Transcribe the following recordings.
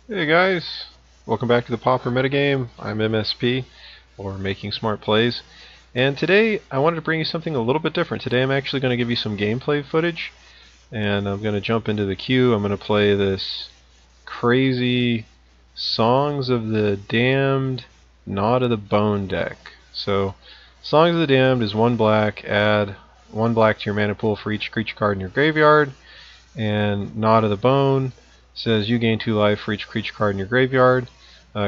Hey guys, welcome back to the Pauper metagame. I'm MSP, or Making Smart Plays, and today I wanted to bring you something a little bit different. Today I'm actually going to give you some gameplay footage, and I'm going to jump into the queue. I'm going to play this crazy Songs of the Damned, Gnaw to the Bone deck. So, Songs of the Damned is 1 black, add 1 black to your mana pool for each creature card in your graveyard, and Gnaw to the Bone says you gain 2 life for each creature card in your graveyard.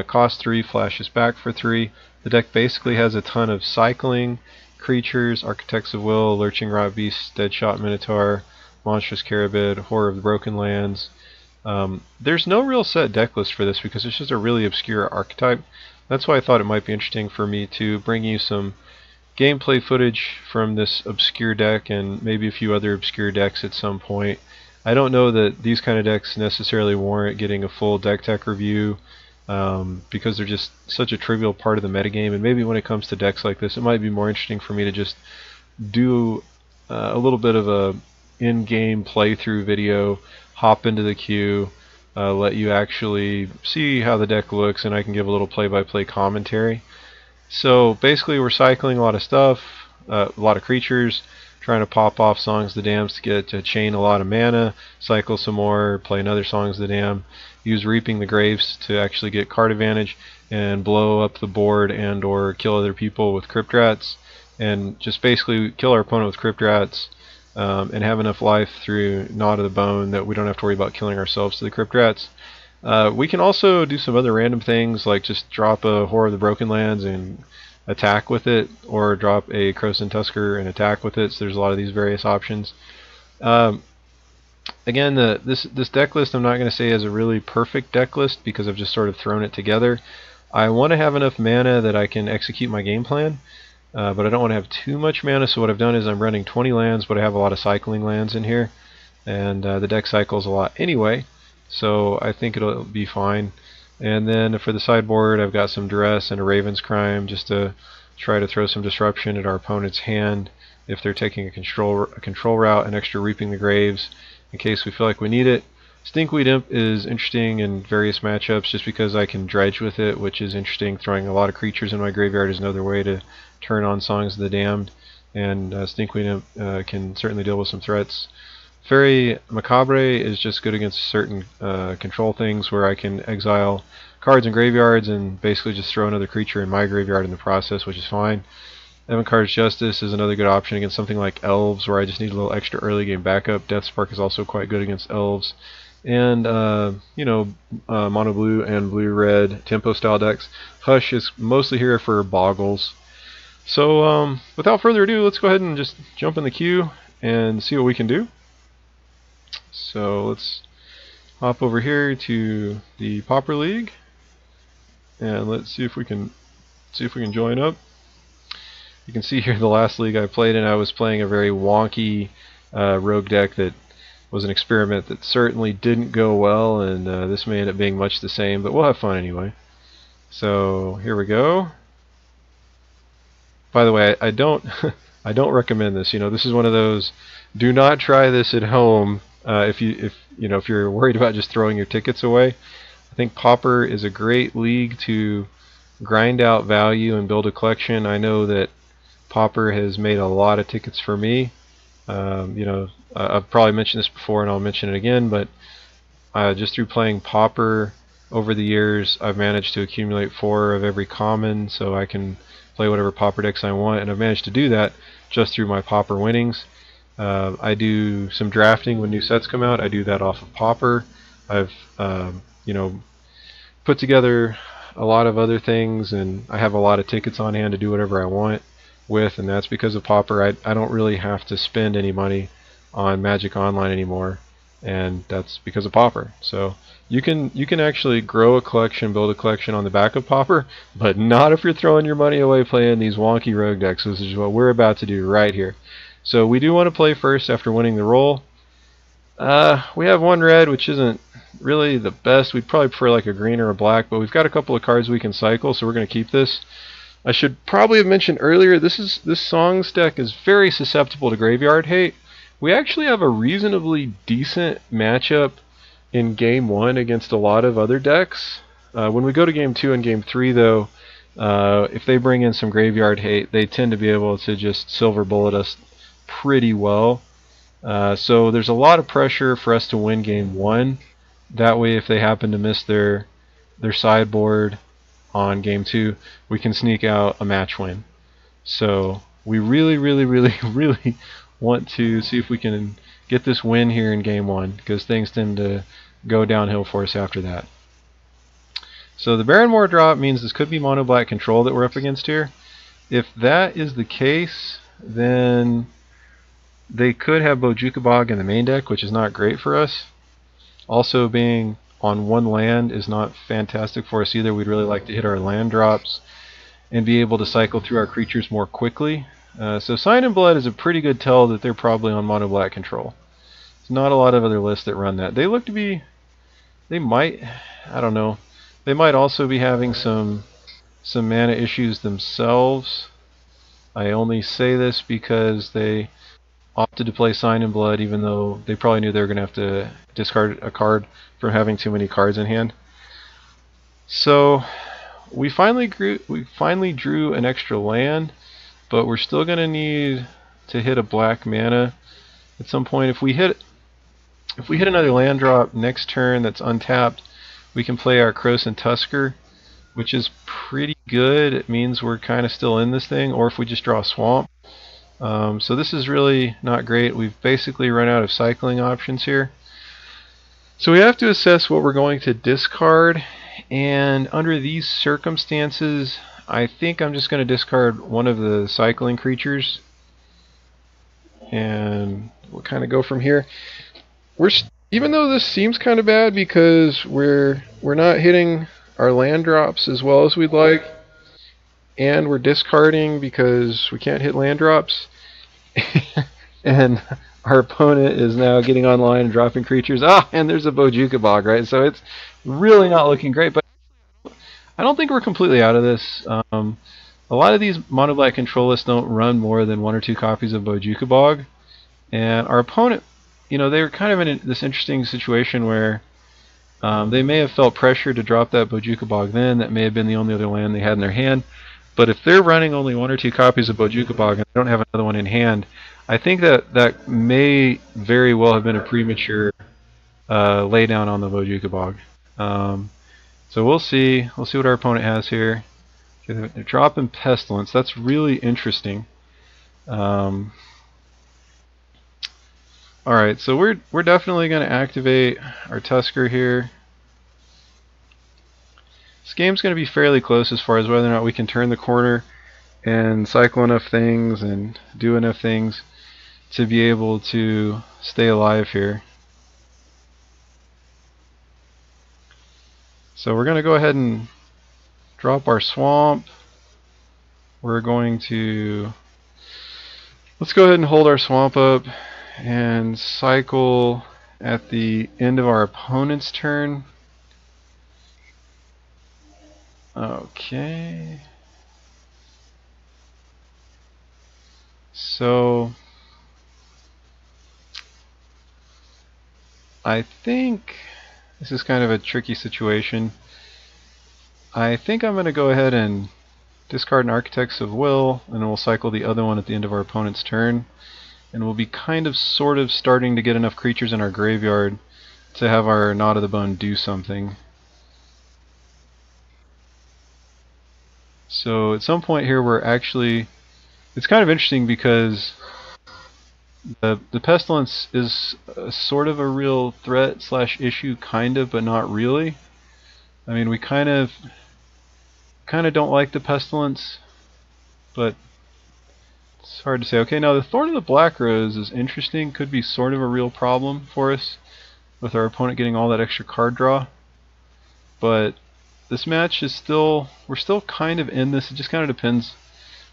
Cost 3, flashes back for 3. The deck basically has a ton of cycling creatures: Architects of Will, Lurching Rot Beast, Deadshot Minotaur, Monstrous Carabid, Horror of the Broken Lands. There's no real set deck list for this because it's just a really obscure archetype. That's why I thought it might be interesting for me to bring you some gameplay footage from this obscure deck and maybe a few other obscure decks at some point. I don't know that these kind of decks necessarily warrant getting a full deck tech review because they're just such a trivial part of the metagame, and maybe when it comes to decks like this it might be more interesting for me to just do a little bit of a in-game playthrough video, hop into the queue, let you actually see how the deck looks, and I can give a little play-by-play commentary. So basically we're cycling a lot of stuff, a lot of creatures, trying to pop off Songs of the Damned to get to chain a lot of mana, cycle some more, play another Songs of the Damned, use Reaping the Graves to actually get card advantage, and blow up the board and or kill other people with Crypt Rats, and just basically kill our opponent with Crypt Rats, and have enough life through Gnaw to the Bone that we don't have to worry about killing ourselves to the Crypt Rats. We can also do some other random things, like just drop a Horror of the Broken Lands and attack with it, or drop a Krosan Tusker and attack with it. So there's a lot of these various options. Again, this deck list I'm not going to say is a really perfect deck list because I've just sort of thrown it together. I want to have enough mana that I can execute my game plan, but I don't want to have too much mana, so what I've done is I'm running 20 lands, but I have a lot of cycling lands in here, and the deck cycles a lot anyway, so I think it'll be fine. And then for the sideboard I've got some Duress and a Raven's Crime just to try to throw some disruption at our opponent's hand if they're taking a control route, and extra Reaping the Graves in case we feel like we need it. Stinkweed Imp is interesting in various matchups just because I can dredge with it, which is interesting. Throwing a lot of creatures in my graveyard is another way to turn on Songs of the Damned, and Stinkweed Imp can certainly deal with some threats. Fairy Macabre is just good against certain control things where I can exile cards in graveyards and basically just throw another creature in my graveyard in the process, which is fine. Avantgarde's Justice is another good option against something like Elves, where I just need a little extra early game backup. Deathspark is also quite good against Elves. And, mono blue and blue red tempo style decks. Hush is mostly here for Boggles. So, without further ado, let's go ahead and just jump in the queue and see what we can do. So, let's hop over here to the Pauper League, and let's see if we can join up. You can see here the last league I played in, I was playing a very wonky rogue deck that was an experiment that certainly didn't go well, and this may end up being much the same, but we'll have fun anyway. So here we go. By the way, I don't I don't recommend this. This is one of those, do not try this at home if you're worried about just throwing your tickets away. I think Pauper is a great league to grind out value and build a collection. I know that Pauper has made a lot of tickets for me. I've probably mentioned this before and I'll mention it again, but just through playing Pauper over the years, I've managed to accumulate 4 of every common, so I can play whatever Pauper decks I want, and I've managed to do that just through my Pauper winnings. I do some drafting when new sets come out. I do that off of Pauper. I've put together a lot of other things, and I have a lot of tickets on hand to do whatever I want with, and that's because of Pauper. I don't really have to spend any money on Magic Online anymore, and that's because of Pauper. So you can actually grow a collection, build a collection on the back of Pauper, but not if you're throwing your money away playing these wonky rogue decks. This is what we're about to do right here. So we do want to play first after winning the roll. We have 1 red, which isn't really the best. We'd probably prefer like a green or a black, but we've got a couple of cards we can cycle, so we're going to keep this. I should probably have mentioned earlier, this Songs deck is very susceptible to graveyard hate. We actually have a reasonably decent matchup in game 1 against a lot of other decks. When we go to game 2 and game 3, though, if they bring in some graveyard hate, they tend to be able to just silver bullet us pretty well. So there's a lot of pressure for us to win game 1. That way, if they happen to miss their sideboard on game 2, we can sneak out a match win. So we really, really, really, really want to see if we can get this win here in game 1, because things tend to go downhill for us after that. So the Barrenmore drop means this could be mono black control that we're up against here. If that is the case, then they could have Bojuka Bog in the main deck, which is not great for us. Also, being on one land is not fantastic for us either. We'd really like to hit our land drops and be able to cycle through our creatures more quickly. So Sign in Blood is a pretty good tell that they're probably on mono black control. There's not a lot of other lists that run that. They look to be, they might, I don't know, they might also be having some mana issues themselves. I only say this because they opted to play Sign in Blood, even though they probably knew they were going to have to discard a card from having too many cards in hand. So we finally drew an extra land, but we're still going to need to hit a black mana at some point. If we hit another land drop next turn that's untapped, we can play our Krosan Tusker, which is pretty good. It means we're kind of still in this thing, or if we just draw a swamp. So this is really not great. We've basically run out of cycling options here. So we have to assess what we're going to discard, and under these circumstances, I think I'm just going to discard one of the cycling creatures, and we'll kind of go from here. Even though this seems kind of bad because we're not hitting our land drops as well as we'd like, and we're discarding because we can't hit land drops, and our opponent is now getting online and dropping creatures. And there's a Bojuka Bog, right? So it's really not looking great, but I don't think we're completely out of this. A lot of these mono black control lists don't run more than 1 or 2 copies of Bojuka Bog, and our opponent, they're kind of in this interesting situation where they may have felt pressure to drop that Bojuka Bog then. That may have been the only other land they had in their hand. But if they're running only 1 or 2 copies of Bojuka Bog and they don't have another one in hand, I think that may very well have been a premature laydown on the Bojuka Bog. So we'll see. We'll see what our opponent has here. They're dropping Pestilence. That's really interesting. Alright, so we're definitely going to activate our Tusker here. This game's going to be fairly close as far as whether or not we can turn the corner and cycle enough things and do enough things to be able to stay alive here. So we're going to go ahead and drop our swamp. We're going to, let's go ahead and hold our swamp up and cycle at the end of our opponent's turn. Okay. So I think this is kind of a tricky situation. I think I'm going to go ahead and discard an Architects of Will, and then we'll cycle the other one at the end of our opponent's turn. And we'll be kind of sort of starting to get enough creatures in our graveyard to have our Knot of the Bone do something. So at some point here we're actually, it's kind of interesting because the Pestilence is sort of a real threat slash issue, kind of, but not really. I mean, we kind of don't like the Pestilence, but it's hard to say. Okay, now the Thorn of the Black Rose is interesting. Could be sort of a real problem for us with our opponent getting all that extra card draw. But this match is still, we're still kind of in this. It just kind of depends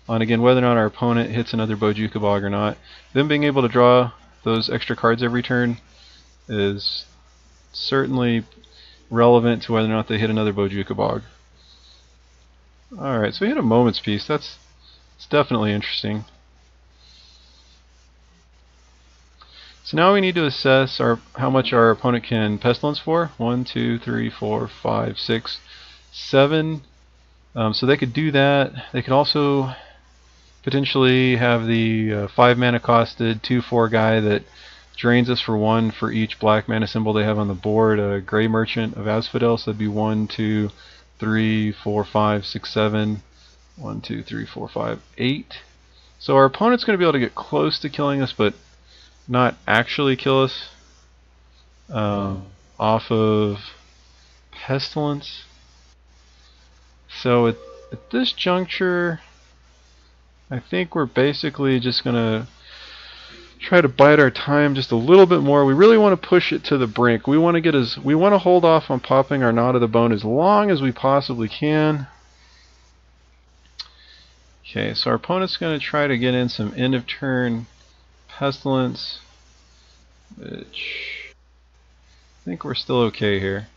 on, again, whether or not our opponent hits another Bojuka Bog or not. Them being able to draw those extra cards every turn is certainly relevant to whether or not they hit another Bojuka Bog. Alright, so we hit a Moment's Peace. It's definitely interesting. So now we need to assess how much our opponent can pestilence for. 1, 2, 3, 4, 5, 6, 7. So they could do that. They could also potentially have the 5 mana costed 2/4 guy that drains us for 1 for each black mana symbol they have on the board. A Gray Merchant of Asphodel, so that'd be 1, 2, 3, 4, 5, 6, 7. 1, 2, 3, 4, 5, 8. So our opponent's going to be able to get close to killing us, but not actually kill us off of Pestilence. So at this juncture, I think we're basically just going to try to bide our time just a little bit more. We really want to push it to the brink. We want to hold off on popping our Gnaw to the Bone as long as we possibly can. Okay, so our opponent's going to try to get in some end of turn Pestilence, which I think we're still okay here.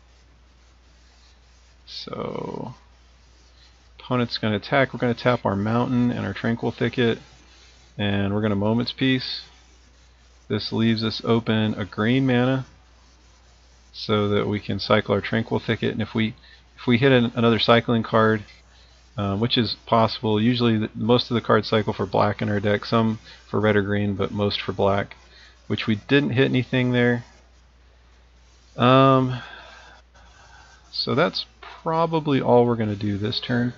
So opponent's going to attack. We're going to tap our Mountain and our Tranquil Thicket, and we're going to Moment's Peace. This leaves us open a green mana so that we can cycle our Tranquil Thicket, and if we hit another cycling card, which is possible, usually most of the cards cycle for black in our deck, some for red or green, but most for black, which we didn't hit anything there. So that's probably all we're going to do this turn.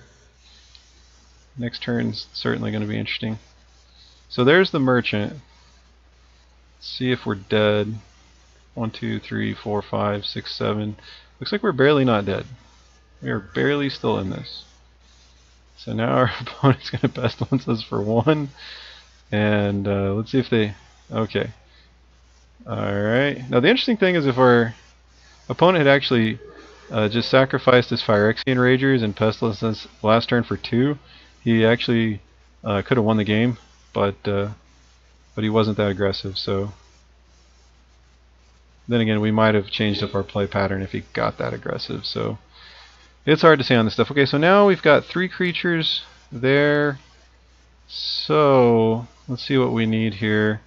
Next turn's certainly going to be interesting. So there's the Merchant. Let's see if we're dead. 1, 2, 3, 4, 5, 6, 7. Looks like we're barely not dead. We are barely still in this. So now our opponent's going to Pestilence us for 1. And let's see if they... Okay. Alright. Now the interesting thing is if our opponent had actually just sacrificed his Phyrexian Ragers and Pestilence us last turn for 2, he actually could have won the game, but he wasn't that aggressive. So then again, we might have changed up our play pattern if he got that aggressive. So it's hard to say on this stuff. Okay, so now we've got 3 creatures there. So let's see what we need here.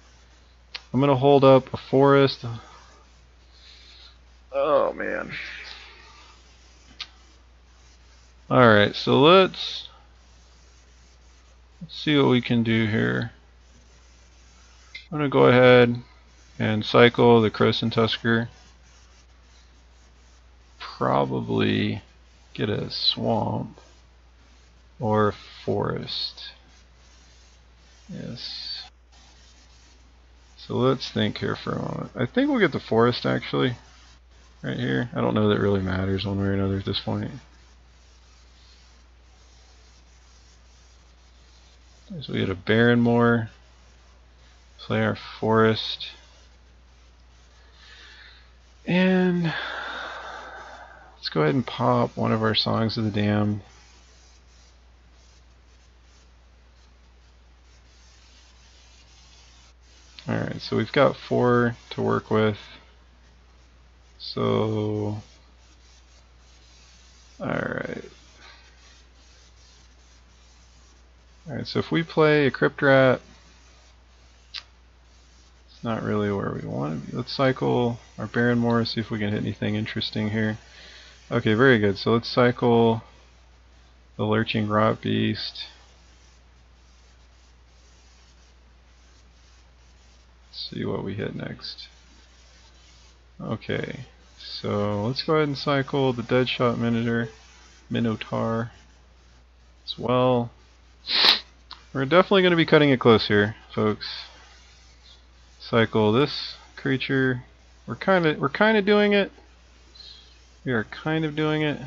I'm going to hold up a forest. Oh man. Alright, so let's see what we can do here. I'm going to go ahead and cycle the Krosan Tusker. Probably get a swamp or a forest. Yes. So let's think here for a moment. I think we'll get the forest actually. Right here. I don't know that it really matters one way or another at this point. So we get a Barrenmoor. Play our forest. And let's go ahead and pop one of our Songs of the Damned. Alright, so we've got 4 to work with. So, alright. Alright, so if we play a Crypt Rat, it's not really where we want to be. Let's cycle our Barrenmoor, see if we can hit anything interesting here. Okay, very good. So let's cycle the Lurching Rot Beast. Let's see what we hit next. Okay, so let's go ahead and cycle the Deadshot Minotaur as well. We're definitely going to be cutting it close here, folks. Cycle this creature. We're kind of doing it. We are kind of doing it.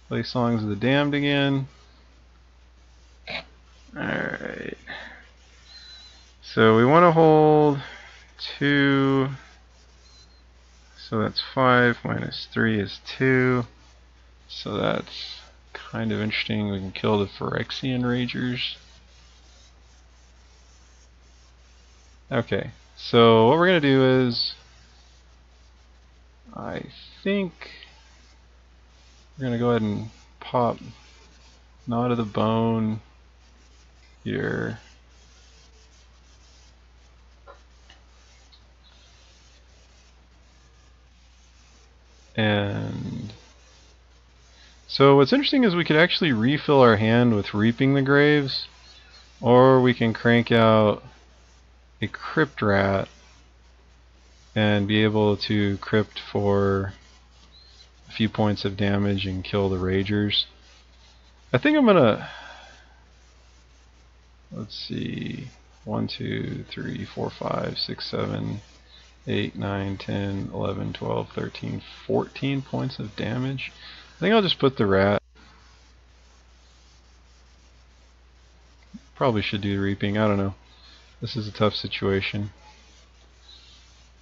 Play Songs of the Damned again. Alright. So we want to hold 2. So that's 5 minus 3 is 2. So that's kind of interesting. We can kill the Phyrexian Ragers. Okay, so what we're going to do is, I think we're going to go ahead and pop Gnaw to the Bone here. And so what's interesting is we could actually refill our hand with Reaping the Graves, or we can crank out a Crypt Rat and be able to crypt for a few points of damage and kill the Ragers. I think I'm gonna, let's see, 1, 2, 3, 4, 5, 6, 7, 8, 9, 10, 11, 12, 13, 14 points of damage. I think I'll just put the rat. Probably should do Reaping, I don't know. This is a tough situation.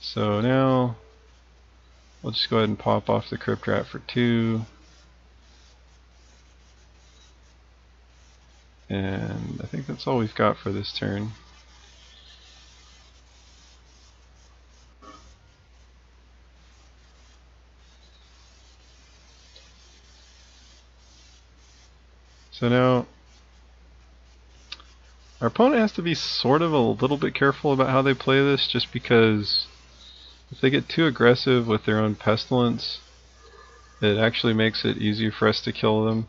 So now we'll just go ahead and pop off the Crypt Rat for 2. And I think that's all we've got for this turn. So now our opponent has to be sort of a little bit careful about how they play this, just because if they get too aggressive with their own Pestilence, it actually makes it easier for us to kill them.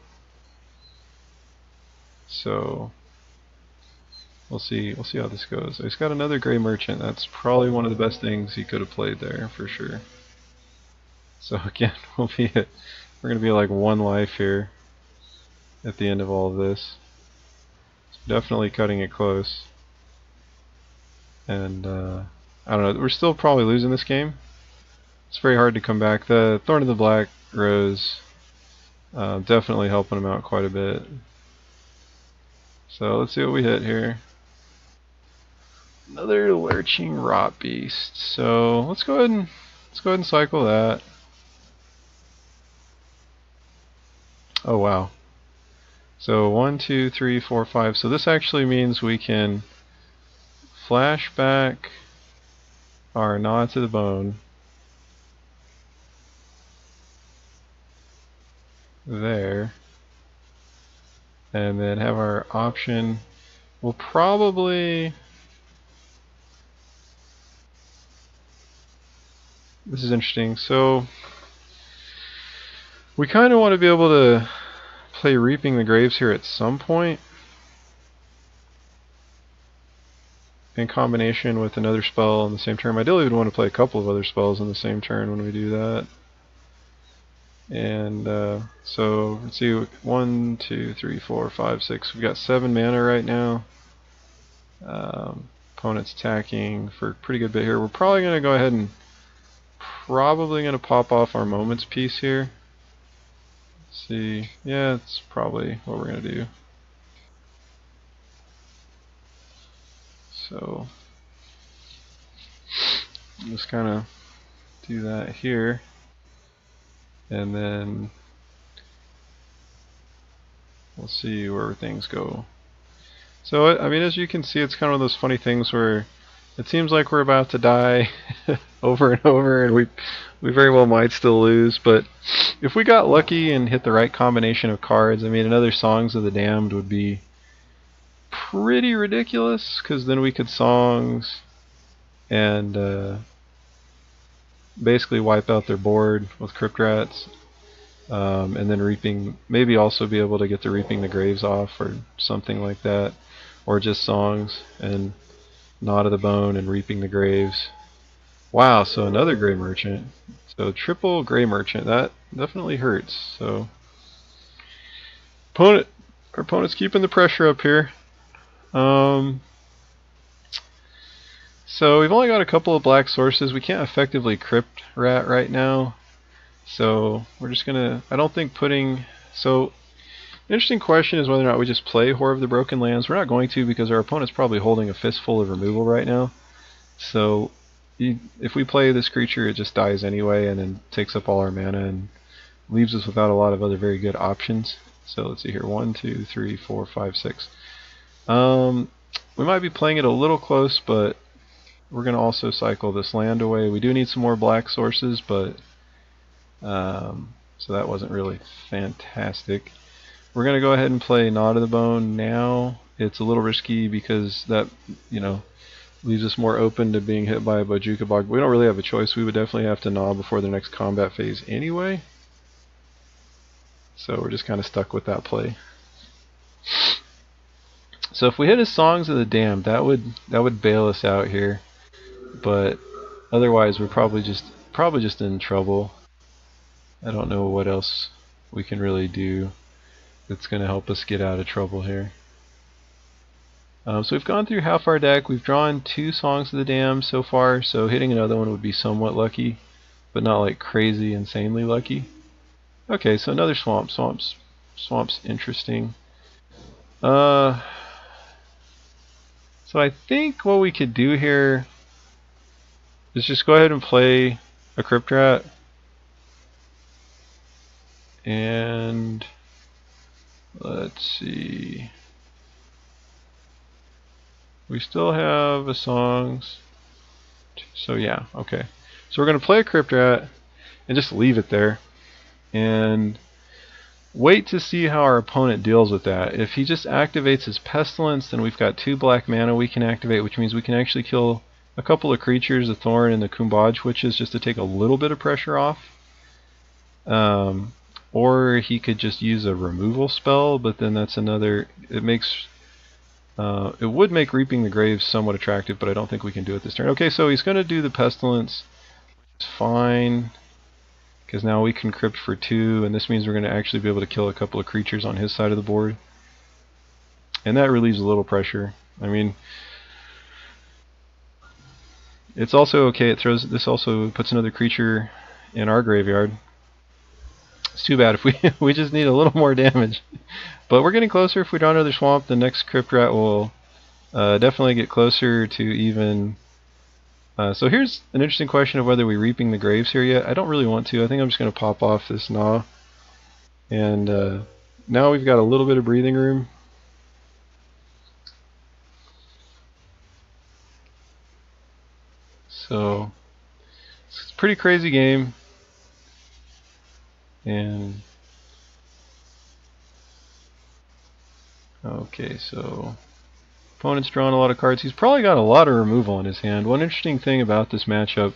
So we'll see how this goes. He's got another Gray Merchant. That's probably one of the best things he could have played there for sure. So again, we're gonna be like 1 life here at the end of all of this. Definitely cutting it close. And I don't know, we're still probably losing this game. It's very hard to come back. The Thorn of the Black Rose definitely helping him out quite a bit. So let's see what we hit here. Another Lurching Rot Beast. So let's go ahead and cycle that. Oh wow. So 1, 2, 3, 4, 5. So this actually means we can flash back our Gnaw to the Bone there, and then have our option. We'll probably, this is interesting, so we kind of want to be able to play Reaping the Graves here at some point in combination with another spell on the same turn. Ideally we'd want to play a couple of other spells on the same turn when we do that. And so let's see, 1, 2, 3, 4, 5, 6. We've got 7 mana right now. Opponent's attacking for a pretty good bit here. We're probably going to go ahead and pop off our Moments piece here. Let's see, yeah, that's probably what we're going to do. So just kind of do that here, and then we'll see where things go. So I mean, as you can see, it's kind of those funny things where it seems like we're about to die over and over, and we very well might still lose. But if we got lucky and hit the right combination of cards, I mean, another Songs of the Damned would be pretty ridiculous, because then we could Songs and basically wipe out their board with Crypt Rats, and then Reaping, maybe also be able to get the Reaping the Graves off or something like that, or just Songs and Gnaw to the Bone and Reaping the Graves. Wow, so another Gray Merchant. So triple Gray Merchant, that definitely hurts. So our opponent's keeping the pressure up here. So we've only got a couple of black sources. We can't effectively Crypt Rat right now. So we're just gonna, I don't think putting, so the interesting question is whether or not we just play Horror of the Broken Lands. We're not going to, because our opponent's probably holding a fistful of removal right now. So if we play this creature, it just dies anyway and then takes up all our mana and leaves us without a lot of other very good options. So let's see here, 1, 2, 3, 4, 5, 6. We might be playing it a little close, but we're going to also cycle this land away. We do need some more black sources, but so that wasn't really fantastic. We're going to go ahead and play Gnaw to the Bone now. It's a little risky because that, you know, leaves us more open to being hit by a Bojuka Bog. We don't really have a choice. We would definitely have to gnaw before the next combat phase anyway. So we're just kind of stuck with that play. So if we hit his Songs of the Damned, that would bail us out here. But otherwise, we're probably just in trouble. I don't know what else we can really do that's going to help us get out of trouble here. So we've gone through half our deck. We've drawn 2 Songs of the Damned so far, so hitting another one would be somewhat lucky, but not like crazy, insanely lucky. Okay, so another swamp. Swamp's interesting. So I think what we could do here is just go ahead and play a Crypt Rat. And let's see. We still have a Songs. So yeah, okay. So we're going to play a Crypt Rat and just leave it there. And wait to see how our opponent deals with that. If he just activates his Pestilence, then we've got 2 black mana we can activate, which means we can actually kill a couple of creatures, the Thorn and the Kumbaj Witches, just to take a little bit of pressure off. Or he could just use a removal spell, but then that's another... It would make Reaping the Graves somewhat attractive, but I don't think we can do it this turn. Okay, so he's going to do the Pestilence. It's fine, because now we can crypt for 2, and this means we're going to actually be able to kill a couple of creatures on his side of the board. And that relieves a little pressure. I mean, it's also okay. This also puts another creature in our graveyard. It's too bad if we just need a little more damage. But we're getting closer. If we draw another swamp, the next Crypt Rat will definitely get closer to even. So here's an interesting question of whether we're Reaping the Graves here yet. I don't really want to. I think I'm just going to pop off this gnaw. And now we've got a little bit of breathing room. So it's a pretty crazy game. And okay, so opponent's drawn a lot of cards. He's probably got a lot of removal in his hand. One interesting thing about this matchup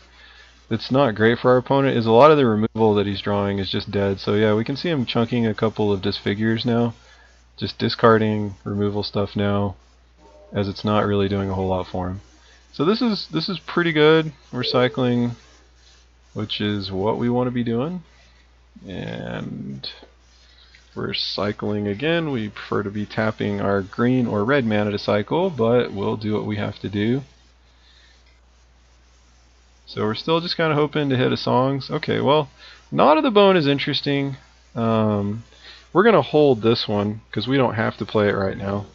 that's not great for our opponent is a lot of the removal that he's drawing is just dead. So yeah, we can see him chunking a couple of Disfigures now. Just discarding removal stuff now, as it's not really doing a whole lot for him. So this is pretty good. We're cycling, which is what we want to be doing. And we're cycling again. We prefer to be tapping our green or red mana to cycle, but we'll do what we have to do. So we're still just kind of hoping to hit a Songs. Okay, well, Knot of the Bone is interesting. We're going to hold this one because we don't have to play it right now.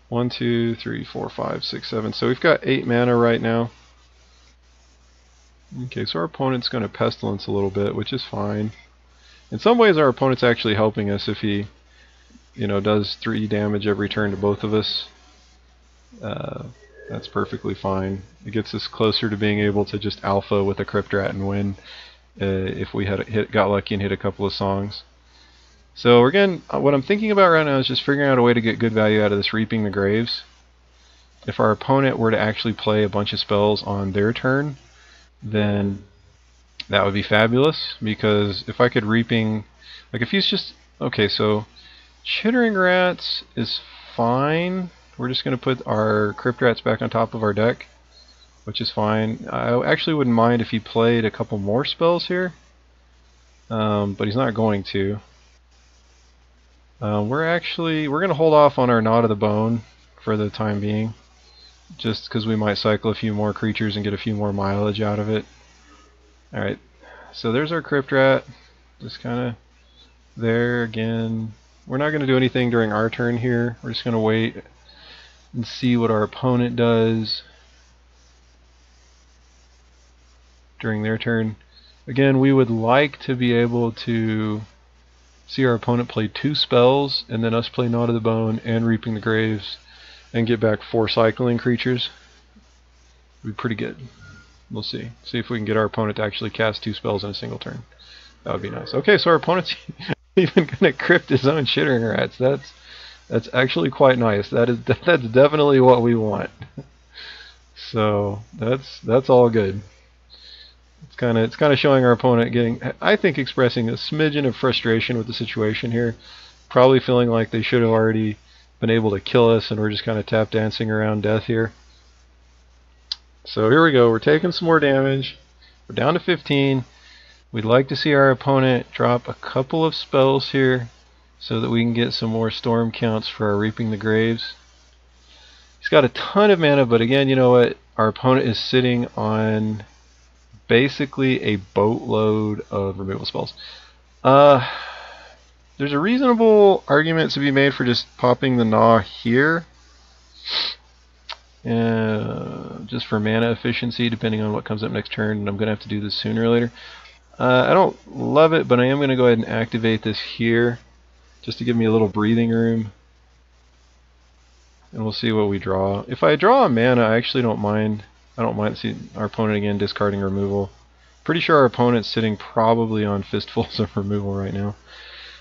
1, 2, 3, 4, 5, 6, 7. So we've got 8 mana right now. Okay, so our opponent's going to Pestilence a little bit, which is fine. In some ways, our opponent's actually helping us if he, does 3 damage every turn to both of us. That's perfectly fine. It gets us closer to being able to just alpha with a Crypt Rat and win if we got lucky and hit a couple of Songs. So again, what I'm thinking about right now is just figuring out a way to get good value out of this Reaping the Graves. If our opponent were to actually play a bunch of spells on their turn, then that would be fabulous, because if I could Reaping, like if he's just, okay, so Chittering Rats is fine. We're just going to put our Crypt Rats back on top of our deck, which is fine. I actually wouldn't mind if he played a couple more spells here, but he's not going to. We're going to hold off on our Knot of the Bone for the time being, just because we might cycle a few more creatures and get a few more mileage out of it. Alright, so there's our Crypt Rat, just kind of there again. We're not going to do anything during our turn here. We're just going to wait and see what our opponent does during their turn. Again, we would like to be able to see our opponent play 2 spells and then us play Knot of the Bone and Reaping the Graves and get back 4 cycling creatures. Would be pretty good. We'll see. See if we can get our opponent to actually cast 2 spells in a single turn. That would be nice. Okay, so our opponent's even going to crypt his own Chittering Rats. That's That's actually quite nice. That's definitely what we want. So that's all good. It's kind of showing our opponent getting, I think, expressing a smidgen of frustration with the situation here. Probably feeling like they should have already been able to kill us, and we're just kind of tap dancing around death here. So here we go. We're taking some more damage. We're down to 15. We'd like to see our opponent drop a couple of spells here so that we can get some more storm counts for our Reaping the Graves. He's got a ton of mana, but again, you know what? Our opponent is sitting on basically a boatload of removal spells. There's a reasonable argument to be made for just popping the gnaw here. Just for mana efficiency, depending on what comes up next turn, and I'm going to have to do this sooner or later. I don't love it, but I am going to go ahead and activate this here, just to give me a little breathing room. And we'll see what we draw. If I draw a mana, I actually don't mind. I don't mind seeing our opponent again discarding removal. Pretty sure our opponent's sitting probably on fistfuls of removal right now.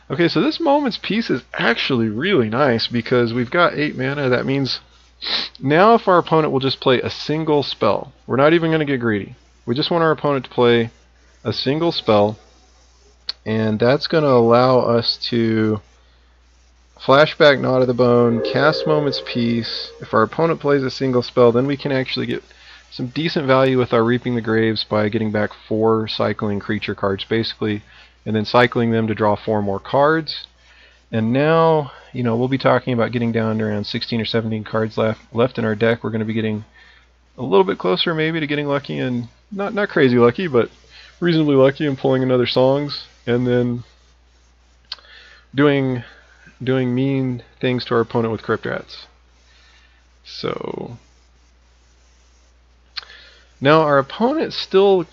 Okay, so this Moment's Peace is actually really nice because we've got 8 mana. That means now if our opponent will just play a single spell, we're not even going to get greedy. We just want our opponent to play a single spell, and that's going to allow us to flashback Gnaw to the Bone, cast Moment's Peace. If our opponent plays a single spell, then we can actually get some decent value with our Reaping the Graves by getting back 4 cycling creature cards basically, and then cycling them to draw 4 more cards. And now, you know, we'll be talking about getting down to around 16 or 17 cards left in our deck. We're going to be getting a little bit closer maybe to getting lucky, and not crazy lucky, but reasonably lucky, and pulling another Songs, and then doing mean things to our opponent with Crypt Rats. So now our opponent still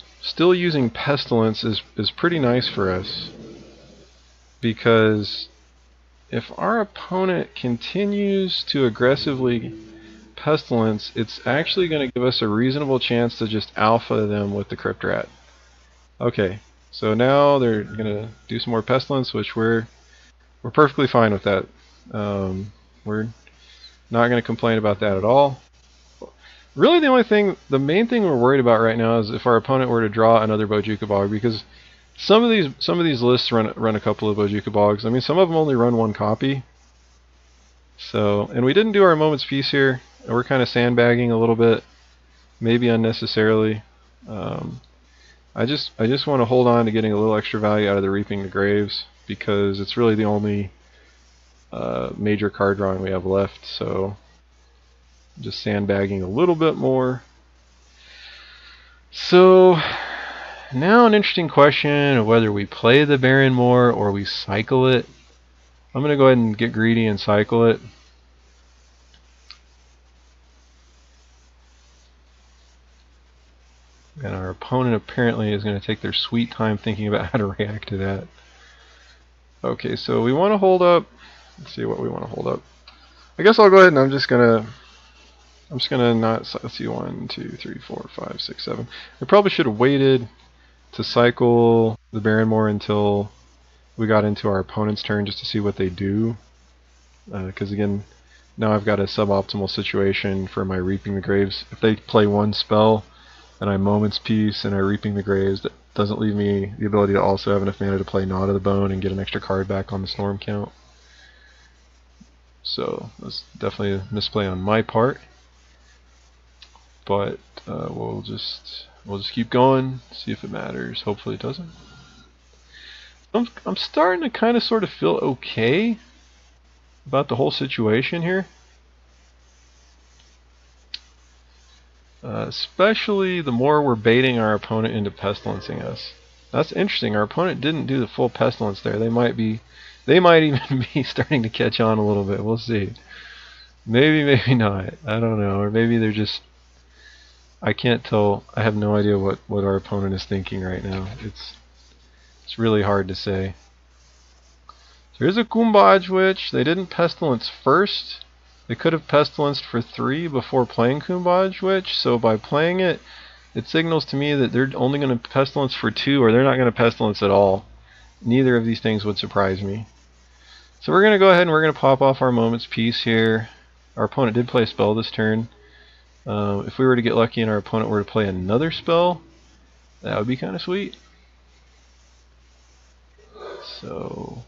using Pestilence is pretty nice for us, because if our opponent continues to aggressively Pestilence, it's actually going to give us a reasonable chance to just alpha them with the Crypt Rat. Okay, so now they're going to do some more Pestilence, which we're perfectly fine with that. We're not going to complain about that at all. Really, the main thing we're worried about right now is if our opponent were to draw another Bojuka Bog, because some of these lists run a couple of Bojuka Bogs. I mean, some of them only run 1 copy. So, and we didn't do our Moment's Peace here. We're kind of sandbagging a little bit, maybe unnecessarily. I just want to hold on to getting a little extra value out of the Reaping the Graves, because it's really the only major card drawing we have left. So just sandbagging a little bit more. So now an interesting question of whether we play the Baron more or we cycle it. I'm going to go ahead and get greedy and cycle it. And our opponent apparently is going to take their sweet time thinking about how to react to that. Okay, so we want to hold up. Let's see what we want to hold up. I guess I'll go ahead and I'm just gonna not, let's see, 1, 2, 3, 4, 5, 6, 7. I probably should have waited to cycle the Baron more until we got into our opponent's turn, just to see what they do. Because again, now I've got a suboptimal situation for my Reaping the Graves. If they play 1 spell and I Moment's Peace and I Reaping the Graves, that doesn't leave me the ability to also have enough mana to play Gnaw to the Bone and get an extra card back on the storm count. So that's definitely a misplay on my part. But we'll just keep going, see if it matters. Hopefully it doesn't. I'm starting to kind of sort of feel okay about the whole situation here. Especially the more we're baiting our opponent into Pestilencing us. That's interesting. Our opponent didn't do the full Pestilence there. They might even be starting to catch on a little bit. We'll see. Maybe, maybe not. I don't know. Or maybe they're just... I can't tell. I have no idea what our opponent is thinking right now. It's really hard to say. There's a Kumbaj Witch. They didn't Pestilence first. They could have Pestilenced for 3 before playing Kumbaj Witch, so by playing it, it signals to me that they're only going to Pestilence for 2, or they're not going to Pestilence at all. Neither of these things would surprise me. So we're going to go ahead and we're going to pop off our Moment's Peace here. Our opponent did play a spell this turn. If we were to get lucky and our opponent were to play another spell, that would be kind of sweet. So,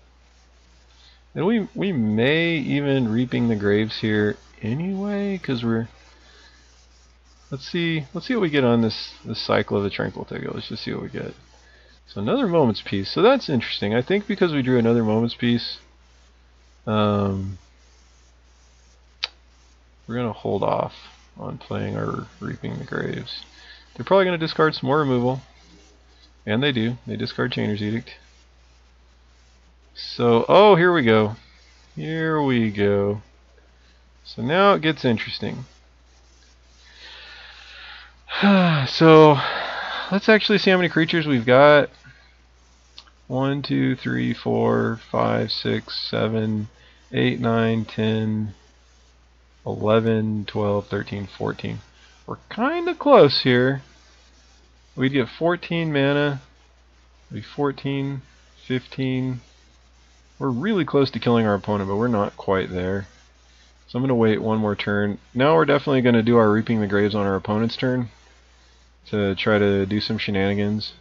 and we may even Reaping the Graves here anyway, because we're let's see what we get on this cycle of the Tranquil Ticket. Let's just see what we get. So another Moment's Peace. So that's interesting. I think because we drew another Moment's Peace, we're gonna hold off on playing our Reaping the Graves. They're probably gonna discard some more removal, and they do. They discard Chainer's Edict. So, oh, here we go. Here we go. So now it gets interesting. So, let's actually see how many creatures we've got. 1, 2, 3, 4, 5, 6, 7, 8, 9, 10, 11, 12, 13, 14. We're kind of close here. We'd get 14 mana. It'd be 14, 15. We're really close to killing our opponent, but we're not quite there. So I'm going to wait one more turn. Now we're definitely going to do our Reaping the Graves on our opponent's turn to try to do some shenanigans.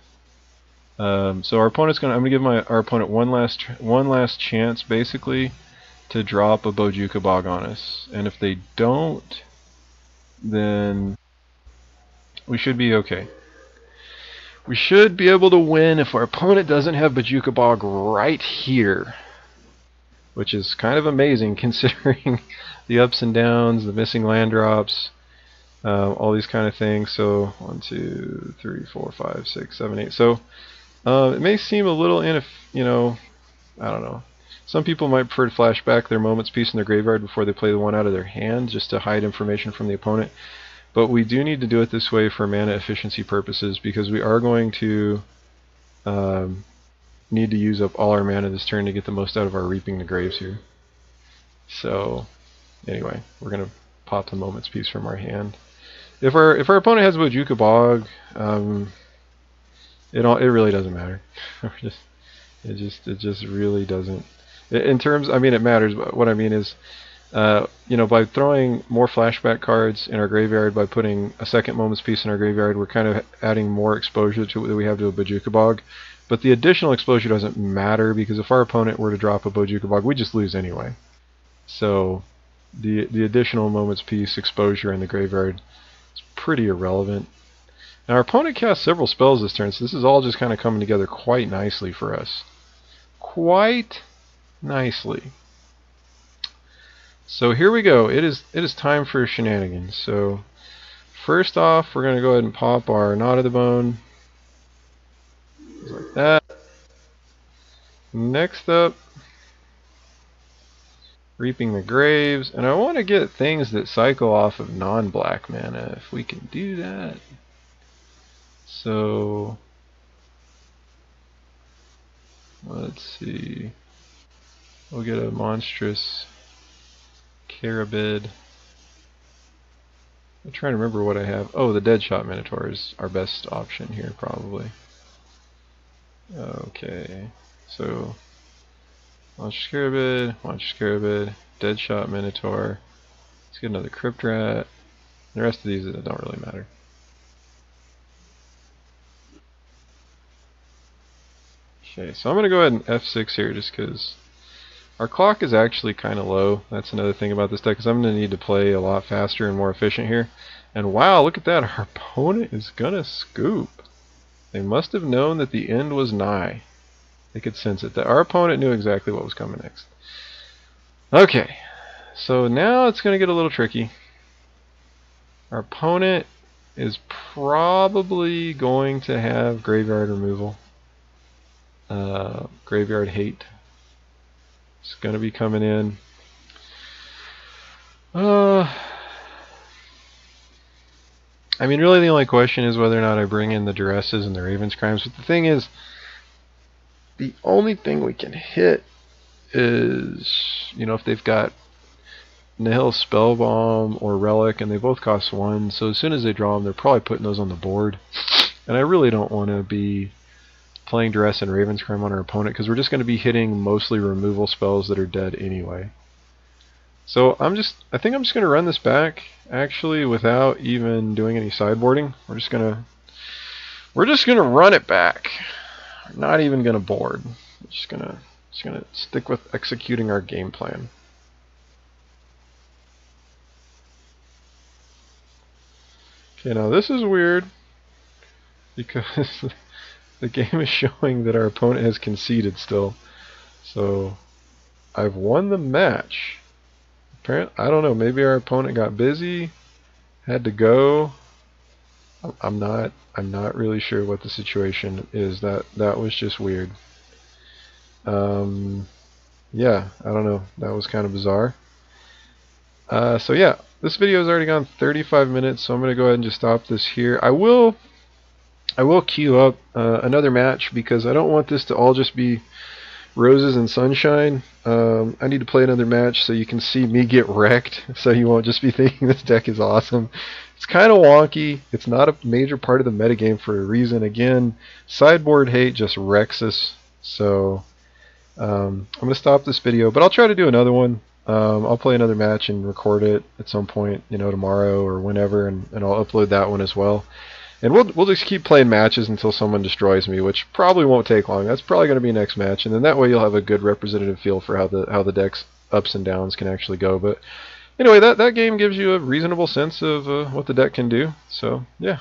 So our opponent's going to, I'm going to give our opponent one last chance, basically, to drop a Bojuka Bog on us. And if they don't, then we should be okay. We should be able to win if our opponent doesn't have Bojuka Bog right here, which is kind of amazing considering the ups and downs, the missing land drops, all these kind of things. So 1, 2, 3, 4, 5, 6, 7, 8. So it may seem a little I don't know. Some people might prefer to flash back their Moment's Peace in their graveyard before they play the one out of their hand, just to hide information from the opponent. But we do need to do it this way for mana efficiency purposes, because we are going to need to use up all our mana this turn to get the most out of our Reaping the Graves here. So anyway, we're going to pop the Moment's Peace from our hand. If our opponent has Bojuka Bog, it really doesn't matter. It just really doesn't. In terms, I mean, it matters, but what I mean is, by throwing more flashback cards in our graveyard, by putting a second Moment's Peace in our graveyard, we're kind of adding more exposure to that we have to a Bojuka Bog. But the additional exposure doesn't matter, because if our opponent were to drop a Bojuka Bog, we just lose anyway. So the additional Moment's Peace exposure in the graveyard is pretty irrelevant. Now our opponent cast several spells this turn, so this is all just kind of coming together quite nicely for us. Quite nicely. So here we go. It is time for shenanigans. So first off, we're going to go ahead and pop our Knot of the Bone. Just like that. Next up, Reaping the Graves. And I want to get things that cycle off of non-black mana, if we can do that. So let's see. We'll get a monstrous Carabid. I'm trying to remember what I have. Oh, the Deadshot Minotaur is our best option here, probably. Okay, so Monstrous Carabid, Deadshot Minotaur. Let's get another Crypt Rat. The rest of these don't really matter. Okay, so I'm going to go ahead and F6 here just because our clock is actually kind of low. That's another thing about this deck, because I'm going to need to play a lot faster and more efficient here. And wow, look at that. Our opponent is going to scoop. They must have known that the end was nigh. They could sense it. Our opponent knew exactly what was coming next. Okay, so now it's going to get a little tricky. Our opponent is probably going to have graveyard removal. Graveyard hate. It's going to be coming in. I mean, really the only question is whether or not I bring in the Duresses and the Raven's Crimes. But the thing is, the only thing we can hit is, if they've got Nihil Spellbomb or Relic, and they both cost 1. So as soon as they draw them, they're probably putting those on the board. And I really don't want to be playing Duress and Raven's Crime on our opponent, because we're just going to be hitting mostly removal spells that are dead anyway. So I think I'm just going to run this back, actually, without even doing any sideboarding. We're just going to run it back. We're not even going to board. We're just going to stick with executing our game plan. Okay, now this is weird because the game is showing that our opponent has conceded still. So I've won the match. Apparently, I don't know, maybe our opponent got busy, had to go. I'm not really sure what the situation is. That was just weird. Yeah, I don't know. That was kind of bizarre. So yeah, this video has already gone 35 minutes, so I'm going to go ahead and just stop this here. I will queue up another match because I don't want this to all just be roses and sunshine. I need to play another match so you can see me get wrecked, so you won't just be thinking this deck is awesome. It's kind of wonky. It's not a major part of the metagame for a reason. Again, sideboard hate just wrecks us. So I'm going to stop this video, but I'll try to do another one. I'll play another match and record it at some point, you know, tomorrow or whenever, and I'll upload that one as well. And we'll just keep playing matches until someone destroys me, which probably won't take long. That's probably going to be next match, and then that way you'll have a good representative feel for how the deck's ups and downs can actually go. But anyway, that game gives you a reasonable sense of what the deck can do. So yeah,